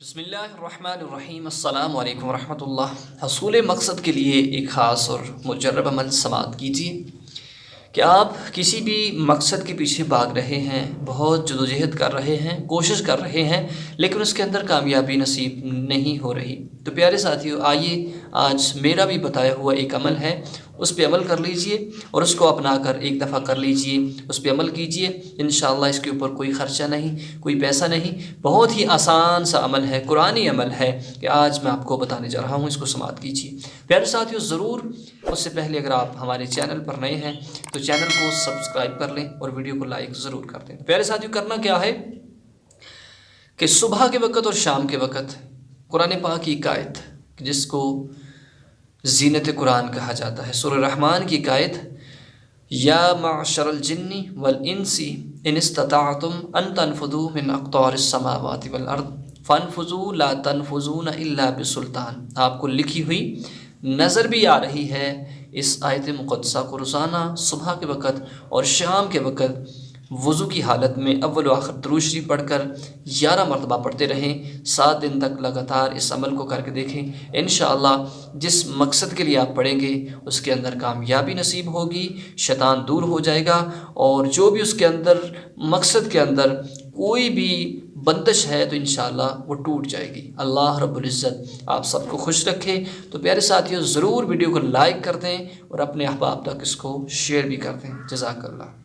بسم اللہ الرحمن الرحیم السلام علیکم ورحمۃ اللہ۔ حصول مقصد کے لیے ایک خاص اور مجرب عمل سماعت کیجیے کہ آپ کسی بھی مقصد کے پیچھے بھاگ رہے ہیں، بہت جدوجہد کر رہے ہیں، کوشش کر رہے ہیں، لیکن اس کے اندر کامیابی نصیب نہیں ہو رہی۔ تو پیارے ساتھیو، آئیے آج میرا بھی بتایا ہوا ایک عمل ہے، اس پہ عمل کر لیجئے اور اس کو اپنا کر ایک دفعہ کر لیجئے، اس پہ عمل کیجئے۔ انشاءاللہ اس کے اوپر کوئی خرچہ نہیں، کوئی پیسہ نہیں، بہت ہی آسان سا عمل ہے، قرآنی عمل ہے کہ آج میں آپ کو بتانے جا رہا ہوں، اس کو سماعت کیجئے۔ پیارے ساتھیو، ضرور اس سے پہلے اگر آپ ہمارے چینل پر نئے ہیں تو چینل کو سبسکرائب کر لیں اور ویڈیو کو لائک ضرور کر دیں۔ پیارے ساتھیو، کرنا کیا ہے کہ صبح کے وقت اور شام کے وقت قرآن پاک کی ایک آیت جس کو زینت قرآن کہا جاتا ہے، سورہ رحمان کی ایک آیت، یا معشر الجن والانس ان استطعتم ان تنفذوا من اقطار السماوات والارض فانفذوا لا تنفذون الا بسلطان۔ آپ کو لکھی ہوئی نظر بھی آ رہی ہے اس آیت مقدسہ کو روزانہ صبح کے وقت اور شام کے وقت وضو کی حالت میں اول و آخر درود شریف پڑھ کر 11 مرتبہ پڑھتے رہیں، 7 دن تک لگاتار اس عمل کو کر کے دیکھیں۔ انشاءاللہ جس مقصد کے لیے آپ پڑھیں گے اس کے اندر کامیابی نصیب ہوگی، شیطان دور ہو جائے گا، اور جو بھی اس کے اندر مقصد کے اندر کوئی بھی بندش ہے تو انشاءاللہ وہ ٹوٹ جائے گی۔ اللہ رب العزت آپ سب کو خوش رکھے۔ تو پیارے ساتھیوں، ضرور ویڈیو کو لائک کر دیں اور اپنے احباب تک اس کو شیئر بھی کر دیں۔ جزاک اللہ۔